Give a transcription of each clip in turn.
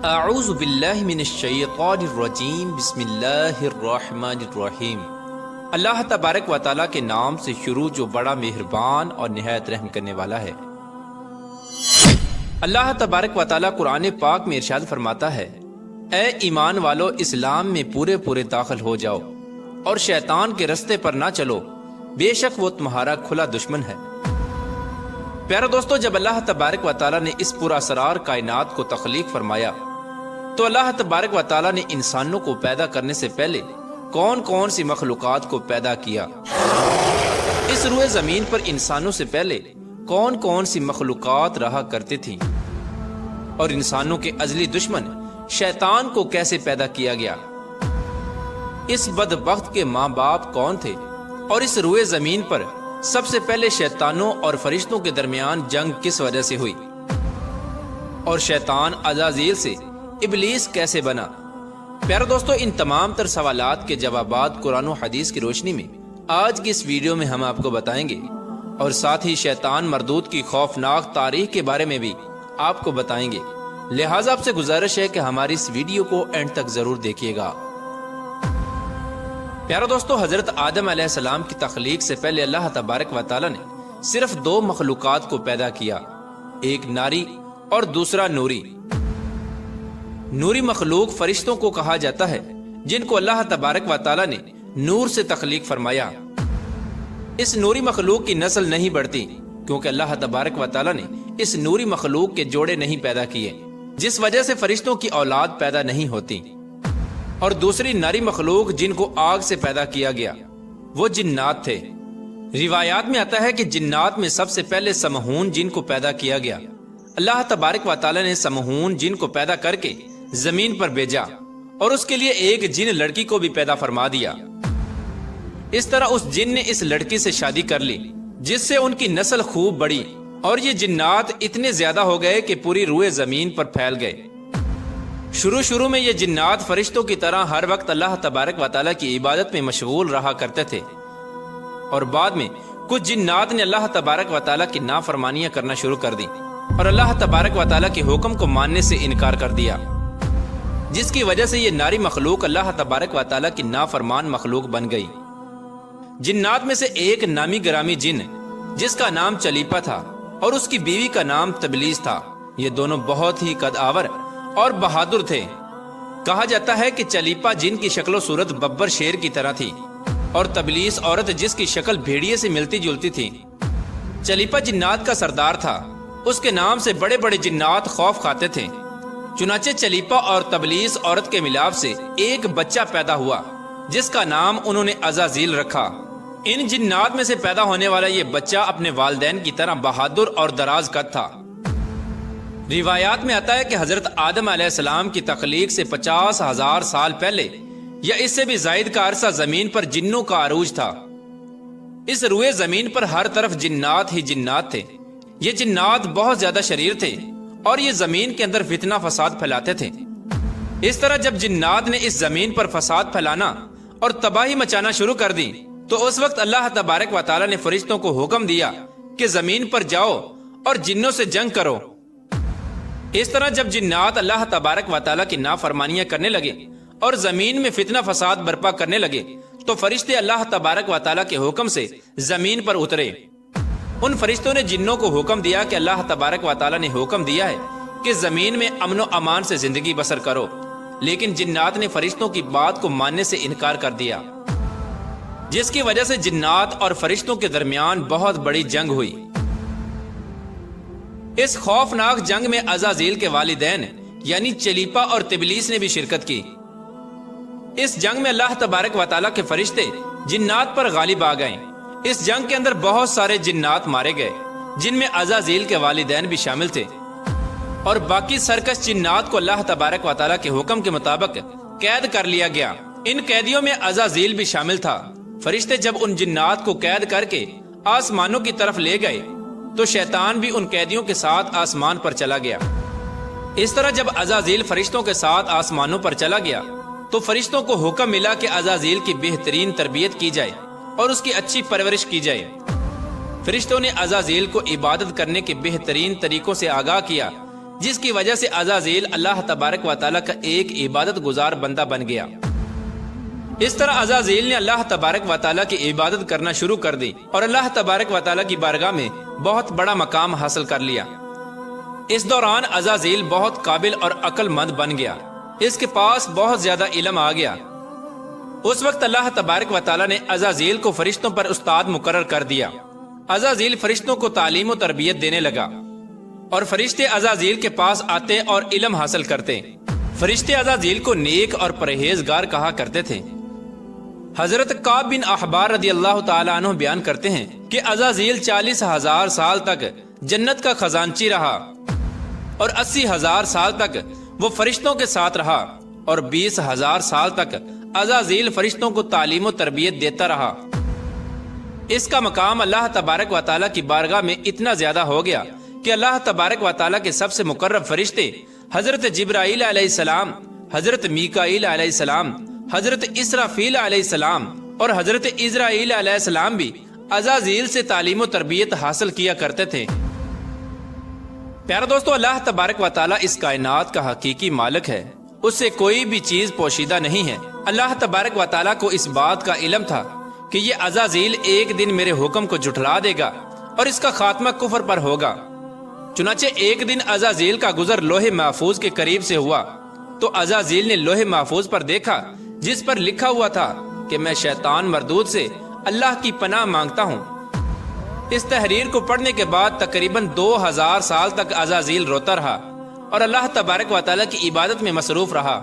اعوذ باللہ من الشیطان الرجیم بسم اللہ الرحمن الرحیم۔ اللہ تبارک و تعالیٰ کے نام سے شروع جو بڑا مہربان اور نہایت رحم کرنے والا ہے۔ اللہ تبارک و تعالیٰ قرآن پاک میں ارشاد فرماتا ہے، اے ایمان والو اسلام میں پورے پورے داخل ہو جاؤ اور شیطان کے رستے پر نہ چلو، بے شک وہ تمہارا کھلا دشمن ہے۔ پیارے دوستو، جب اللہ تبارک و تعالیٰ نے اس پورا اسرار کائنات کو تخلیق فرمایا تو اللہ تبارک و تعالیٰ نے انسانوں کو پیدا کرنے سے پہلے کون کون سی مخلوقات کو پیدا کیا؟ اس روئے زمین پر انسانوں سے پہلے کون کون سی مخلوقات رہا کرتی تھی؟ اور انسانوں کے ازلی دشمن شیطان کو کیسے پیدا کیا گیا؟ اس بدبخت کے ماں باپ کون تھے؟ اور اس روئے زمین پر سب سے پہلے شیطانوں اور فرشتوں کے درمیان جنگ کس وجہ سے ہوئی؟ اور شیطان عزازیل سے ابلیس کیسے بنا؟ پیارے دوستو، ان تمام تر سوالات کے جوابات قرآن و حدیث کی روشنی میں آج کی اس ویڈیو میں ہم آپ کو بتائیں گے، اور ساتھ ہی شیطان مردود کی خوفناک تاریخ کے بارے میں بھی آپ کو بتائیں گے۔ لہٰذا آپ سے گزارش ہے کہ ہماری اس ویڈیو کو اینڈ تک ضرور دیکھیے گا۔ پیارے دوستو، حضرت آدم علیہ السلام کی تخلیق سے پہلے اللہ تبارک و تعالیٰ نے صرف دو مخلوقات کو پیدا کیا، ایک ناری اور دوسرا نوری۔ نوری مخلوق فرشتوں کو کہا جاتا ہے، جن کو اللہ تبارک و تعالیٰ نے نور سے تخلیق فرمایا۔ اس نوری مخلوق کی نسل نہیں بڑھتی کیونکہ اللہ تبارک و تعالیٰ نے اس نوری مخلوق کے جوڑے نہیں پیدا کیے، جس وجہ سے فرشتوں کی اولاد پیدا نہیں ہوتی۔ اور دوسری ناری مخلوق جن کو آگ سے پیدا کیا گیا وہ جنات تھے۔ روایات میں آتا ہے کہ جنات میں سب سے پہلے سمہون جن کو پیدا کیا گیا۔ اللہ تبارک و تعالیٰ نے سمہون جن کو پیدا کر کے زمین پر بھیجا اور اس کے لیے ایک جن لڑکی کو بھی پیدا فرما دیا۔ اس طرح اس جن نے اس لڑکی سے شادی کر لی، جس سے ان کی نسل خوب بڑی اور یہ جنات اتنے زیادہ ہو گئے کہ پوری روئے زمین پر پھیل گئے۔ شروع میں یہ جنات فرشتوں کی طرح ہر وقت اللہ تبارک و تعالیٰ کی عبادت میں مشغول رہا کرتے تھے، اور بعد میں کچھ جنات نے اللہ تبارک و تعالیٰ کی نافرمانیاں کرنا شروع کر دی اور اللہ تبارک و تعالیٰ کے حکم کو ماننے سے انکار کر دیا، جس کی وجہ سے یہ ناری مخلوق اللہ تبارک و تعالیٰ کی نافرمان مخلوق بن گئی۔ جنات میں سے ایک نامی گرامی جن جس کا نام چلیپا تھا اور اس کی بیوی کا نام تبلیس تھا، یہ دونوں بہت ہی قد آور اور بہادر تھے۔ کہا جاتا ہے کہ چلیپا جن کی شکل و صورت ببر شیر کی طرح تھی اور تبلیس عورت جس کی شکل بھیڑیے سے ملتی جلتی تھی۔ چلیپا جنات کا سردار تھا، اس کے نام سے بڑے بڑے جنات خوف کھاتے تھے۔ چنانچہ چلیپا اور تبلیس عورت کے ملاپ سے ایک بچہ پیدا ہوا جس کا نام انہوں نے عزازیل رکھا۔ ان جنات میں سے پیدا ہونے والا یہ بچہ اپنے والدین کی طرح بہادر اور دراز قد تھا۔ روایات میں آتا ہے کہ حضرت آدم علیہ السلام کی تخلیق سے 50,000 سال پہلے یا اس سے بھی زائد کا عرصہ زمین پر جنوں کا عروج تھا۔ اس روئے زمین پر ہر طرف جنات ہی جنات تھے۔ یہ جنات بہت زیادہ شریر تھے اور یہ زمین کے اندر فتنہ فساد پھیلاتے تھے۔ اس طرح جب جنات نے اس زمین پر فساد پھیلانا اور تباہی مچانا شروع کر دی تو اس وقت اللہ تبارک و تعالیٰ نے فرشتوں کو حکم دیا کہ زمین پر جاؤ اور جنوں سے جنگ کرو۔ اس طرح جب جنات اللہ تبارک و تعالیٰ کی نافرمانیاں کرنے لگے اور زمین میں فتنہ فساد برپا کرنے لگے تو فرشتے اللہ تبارک و تعالیٰ کے حکم سے زمین پر اترے۔ ان فرشتوں نے جنوں کو حکم دیا کہ اللہ تبارک و تعالیٰ نے حکم دیا ہے کہ زمین میں امن و امان سے زندگی بسر کرو، لیکن جنات نے فرشتوں کی بات کو ماننے سے انکار کر دیا، جس کی وجہ سے جنات اور فرشتوں کے درمیان بہت بڑی جنگ ہوئی۔ اس خوفناک جنگ میں عزازیل کے والدین یعنی چلیپا اور تبلیس نے بھی شرکت کی۔ اس جنگ میں اللہ تبارک و تعالیٰ کے فرشتے جنات پر غالب آ گئے۔ اس جنگ کے اندر بہت سارے جنات مارے گئے، جن میں عزازیل کے والدین بھی شامل تھے، اور باقی سرکش جنات کو اللہ تبارک و تعالیٰ کے حکم کے مطابق قید کر لیا گیا۔ ان قیدیوں میں عزازیل بھی شامل تھا۔ فرشتے جب ان جنات کو قید کر کے آسمانوں کی طرف لے گئے تو شیطان بھی ان قیدیوں کے ساتھ آسمان پر چلا گیا۔ اس طرح جب عزازیل فرشتوں کے ساتھ آسمانوں پر چلا گیا تو فرشتوں کو حکم ملا کہ عزازیل کی بہترین تربیت کی جائے اور اس کی اچھی پرورش کی جائے۔ فرشتوں نے عزازیل کو عبادت کرنے کے بہترین طریقوں سے آگاہ کیا، جس کی وجہ سے عزازیل اللہ تبارک و تعالیٰ کا ایک عبادت گزار بندہ بن گیا۔ اس طرح عزازیل نے اللہ تبارک و تعالیٰ کی عبادت کرنا شروع کر دی اور اللہ تبارک و تعالیٰ کی بارگاہ میں بہت بڑا مقام حاصل کر لیا۔ اس دوران عزازیل بہت قابل اور عقل مند بن گیا، اس کے پاس بہت زیادہ علم آ گیا۔ اس وقت اللہ تبارک و تعالیٰ نے عزازیل کو فرشتوں پر استاد مقرر کر دیا۔ عزازیل فرشتوں کو تعلیم و تربیت دینے لگا اور فرشتے عزازیل کے پاس آتے اور علم حاصل کرتے۔ فرشتے عزازیل کو نیک اور پرہیزگار کہا کرتے تھے۔ حضرت کعب بن احبار رضی اللہ تعالیٰ عنہ بیان کرتے ہیں کہ عزازیل 40,000 سال تک جنت کا خزانچی رہا اور 80,000 سال تک وہ فرشتوں کے ساتھ رہا اور 20,000 سال تک عزازیل فرشتوں کو تعلیم و تربیت دیتا رہا۔ اس کا مقام اللہ تبارک و تعالیٰ کی بارگاہ میں اتنا زیادہ ہو گیا کہ اللہ تبارک و تعالیٰ کے سب سے مقرب فرشتے حضرت جبرائیل علیہ السلام، حضرت میکائیل علیہ السلام، حضرت اسرافیل علیہ السلام اور حضرت عزرائیل علیہ السلام بھی عزازیل سے تعلیم و تربیت حاصل کیا کرتے تھے۔ پیارا دوستو، اللہ تبارک و تعالیٰ اس کائنات کا حقیقی مالک ہے، اس سے کوئی بھی چیز پوشیدہ نہیں ہے۔ اللہ تبارک و تعالیٰ کو اس بات کا علم تھا کہ یہ عزازیل ایک دن میرے حکم کو جھٹلا دے گا اور اس کا خاتمہ کفر پر ہوگا۔ چنانچہ ایک دن عزازیل کا گزر لوح محفوظ کے قریب سے ہوا تو عزازیل نے لوح محفوظ پر دیکھا جس پر لکھا ہوا تھا کہ میں شیطان مردود سے اللہ کی پناہ مانگتا ہوں۔ اس تحریر کو پڑھنے کے بعد تقریباً 2000 سال تک عزازیل روتا رہا اور اللہ تبارک و تعالیٰ کی عبادت میں مصروف رہا۔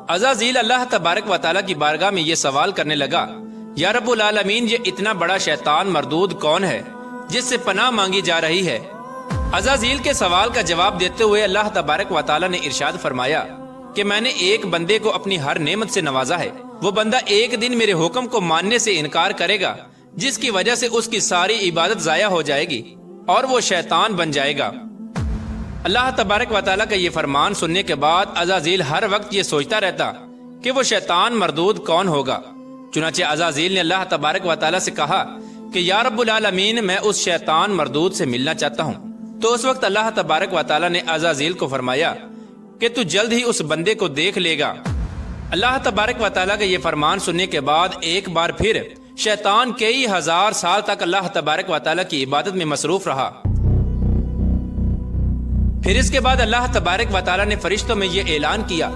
عزازیل اللہ تبارک و تعالیٰ کی بارگاہ میں یہ سوال کرنے لگا، یا رب العالمین، یہ اتنا بڑا شیطان مردود کون ہے جس سے پناہ مانگی جا رہی ہے؟ عزازیل کے سوال کا جواب دیتے ہوئے اللہ تبارک و تعالیٰ نے ارشاد فرمایا کہ میں نے ایک بندے کو اپنی ہر نعمت سے نوازا ہے، وہ بندہ ایک دن میرے حکم کو ماننے سے انکار کرے گا جس کی وجہ سے اس کی ساری عبادت ضائع ہو جائے گی اور وہ شیطان بن جائے گا۔ اللہ تبارک و تعالیٰ کا یہ فرمان سننے کے بعد عزازیل ہر وقت یہ سوچتا رہتا کہ وہ شیطان مردود کون ہوگا۔ چنانچہ عزازیل نے اللہ تبارک و تعالیٰ سے کہا کہ یا رب العالمین، میں اس شیطان مردود سے ملنا چاہتا ہوں۔ تو اس وقت اللہ تبارک و تعالیٰ نے عزازیل کو فرمایا کہ تو جلد ہی اس بندے کو دیکھ لے گا۔ اللہ تبارک و تعالیٰ کا یہ فرمان سننے کے بعد ایک بار پھر شیطان کئی ہزار سال تک اللہ تبارک و تعالیٰ کی عبادت میں مصروف رہا۔ پھر اس کے بعد اللہ تبارک و تعالیٰ نے فرشتوں میں یہ اعلان کیا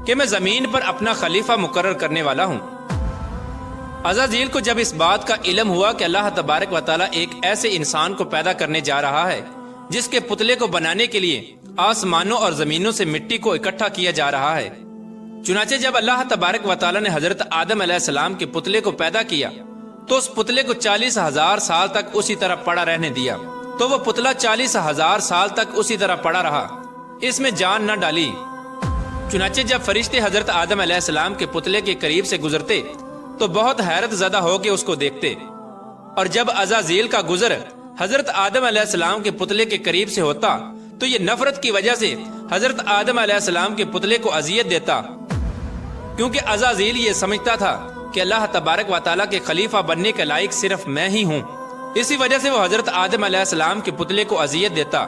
کہ میں زمین پر اپنا خلیفہ مقرر کرنے والا ہوں۔ عزازیل کو جب اس بات کا علم ہوا کہ اللہ تبارک و تعالیٰ ایک ایسے انسان کو پیدا کرنے جا رہا ہے جس کے پتلے کو بنانے کے لیے آسمانوں اور زمینوں سے مٹی کو اکٹھا کیا جا رہا ہے، چنانچہ جب اللہ تبارک و تعالیٰ نے حضرت آدم علیہ السلام کے پتلے کو پیدا کیا تو اس پتلے کو 40,000 سال تک اسی طرح پڑا رہنے دیا، تو وہ پتلا 40,000 سال تک اسی طرح پڑا رہا، اس میں جان نہ ڈالی۔ چنانچہ جب فرشتے حضرت آدم علیہ السلام کے پتلے کے قریب سے گزرتے تو بہت حیرت زدہ ہو کے اس کو دیکھتے، اور جب عزازیل کا گزر حضرت آدم علیہ السلام کے پتلے کے قریب سے ہوتا تو یہ نفرت کی وجہ سے حضرت آدم علیہ السلام کے پتلے کو اذیت دیتا، کیونکہ عزازیل یہ سمجھتا تھا کہ اللہ تبارک و تعالیٰ کے خلیفہ بننے کے لائق صرف میں ہی ہوں، اسی وجہ سے وہ حضرت آدم علیہ السلام کے پتلے کو اذیت دیتا۔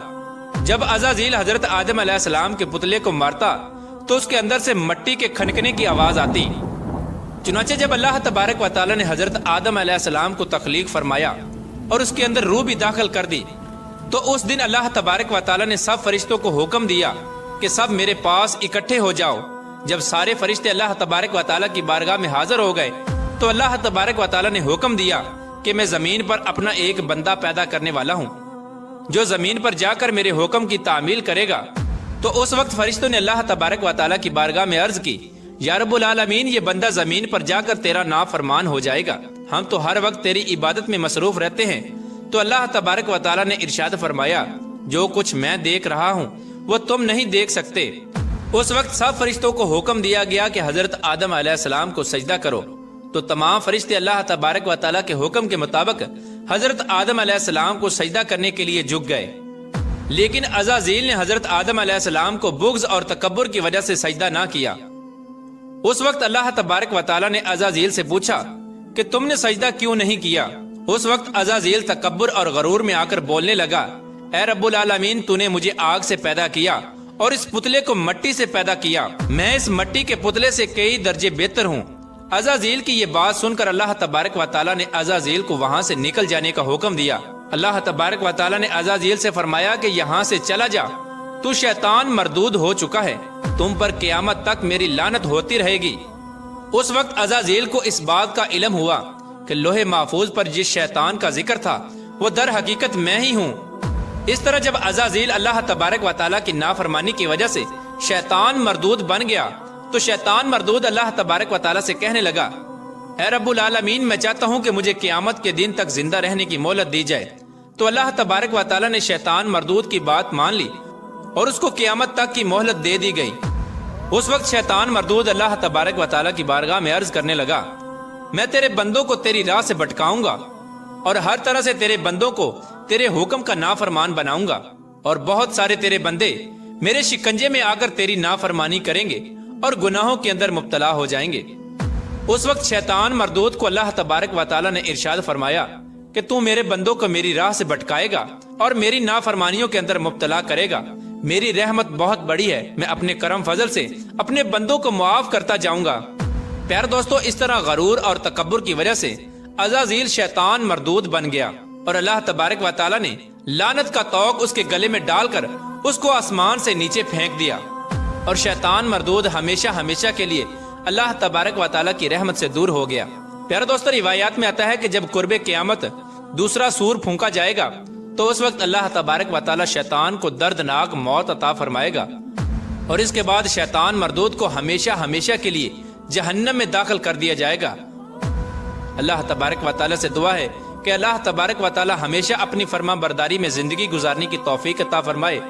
جب عزازیل حضرت آدم علیہ السلام کے پتلے کو مارتا تو اس کے اندر سے مٹی کے کھنکنے کی آواز آتی۔ چنانچہ جب اللہ تبارک و تعالیٰ نے حضرت آدم علیہ السلام کو تخلیق فرمایا اور اس کے اندر روح بھی داخل کر دی تو اس دن اللہ تبارک و تعالیٰ نے سب فرشتوں کو حکم دیا کہ سب میرے پاس اکٹھے ہو جاؤ۔ جب سارے فرشتے اللہ تبارک و تعالیٰ کی بارگاہ میں حاضر ہو گئے تو اللہ تبارک و تعالیٰ نے حکم دیا کہ میں زمین پر اپنا ایک بندہ پیدا کرنے والا ہوں جو زمین پر جا کر میرے حکم کی تعمیل کرے گا۔ تو اس وقت فرشتوں نے اللہ تبارک و تعالیٰ کی بارگاہ میں عرض کی، یا رب العالمین، یہ بندہ زمین پر جا کر تیرا نافرمان ہو جائے گا، ہم تو ہر وقت تیری عبادت میں مصروف رہتے ہیں۔ تو اللہ تبارک و تعالیٰ نے ارشاد فرمایا، جو کچھ میں دیکھ رہا ہوں وہ تم نہیں دیکھ سکتے۔ اس وقت سب فرشتوں کو حکم دیا گیا کہ حضرت آدم علیہ السلام کو سجدہ کرو، تو تمام فرشتے اللہ تبارک و تعالیٰ کے حکم کے مطابق حضرت آدم علیہ السلام کو سجدہ کرنے کے لیے جھک گئے، لیکن عزازیل نے حضرت آدم علیہ السلام کو بغض اور تکبر کی وجہ سے سجدہ نہ کیا۔ اس وقت اللہ تبارک و تعالیٰ نے عزازیل سے پوچھا کہ تم نے سجدہ کیوں نہیں کیا؟ اس وقت عزازیل تکبر اور غرور میں آ کر بولنے لگا، اے رب العالمین تو نے مجھے آگ سے پیدا کیا اور اس پتلے کو مٹی سے پیدا کیا، میں اس مٹی کے پتلے سے کئی درجے بہتر ہوں۔ عزازیل کی یہ بات سن کر اللہ تبارک و تعالیٰ نے عزازیل کو وہاں سے نکل جانے کا حکم دیا۔ اللہ تبارک و تعالیٰ نے عزازیل سے فرمایا کہ یہاں سے چلا جا، تو شیطان مردود ہو چکا ہے، تم پر قیامت تک میری لعنت ہوتی رہے گی۔ اس وقت عزازیل کو اس بات کا علم ہوا کہ لوح محفوظ پر جس شیطان کا ذکر تھا وہ در حقیقت میں ہی ہوں۔ اس طرح جب عزازیل اللہ تبارک و تعالیٰ کی نافرمانی کی وجہ سے شیطان مردود بن گیا تو شیطان مردود اللہ تبارک و تعالیٰ سے کہنے لگا، اے رب العالمین میں چاہتا ہوں کہ مجھے قیامت کے دن تک زندہ رہنے کی مہلت دی جائے۔ تو اللہ تبارک و تعالیٰ نے شیطان مردود کی بات مان لی اور اس کو قیامت تک کی مہلت دے دی گئی۔ اس وقت شیطان مردود اللہ تبارک و تعالیٰ کی بارگاہ میں عرض کرنے لگا، میں تیرے بندوں کو تیری راہ سے بھٹکاؤں گا اور ہر طرح سے تیرے بندوں کو تیرے حکم کا نافرمان بناؤں گا، اور بہت سارے تیرے بندے میرے شکنجے میں آ کر تیری نافرمانی کریں گے اور گناہوں کے اندر مبتلا ہو جائیں گے۔ اس وقت شیطان مردود کو اللہ تبارک و تعالیٰ نے ارشاد فرمایا کہ تو میرے بندوں کو میری راہ سے بھٹکائے گا اور میری نافرمانیوں کے اندر مبتلا کرے گا، میری رحمت بہت بڑی ہے، میں اپنے کرم فضل سے اپنے بندوں کو معاف کرتا جاؤں گا۔ پیارے دوستو، اس طرح غرور اور تکبر کی وجہ سے عزازیل شیطان مردود بن گیا اور اللہ تبارک و تعالیٰ نے لعنت کا طوق اس کے گلے میں ڈال کر اس کو آسمان سے نیچے پھینک دیا، اور شیطان مردود ہمیشہ ہمیشہ کے لیے اللہ تبارک و تعالیٰ کی رحمت سے دور ہو گیا۔ پیارے دوستو، روایات میں آتا ہے کہ جب قرب قیامت دوسرا سور پھونکا جائے گا تو اس وقت اللہ تبارک و تعالیٰ شیطان کو دردناک موت عطا فرمائے گا، اور اس کے بعد شیطان مردود کو ہمیشہ ہمیشہ کے لیے جہنم میں داخل کر دیا جائے گا۔ اللہ تبارک و تعالیٰ سے دعا ہے کہ اللہ تبارک و تعالیٰ ہمیشہ اپنی فرما برداری میں زندگی گزارنے کی توفیق عطا فرمائے۔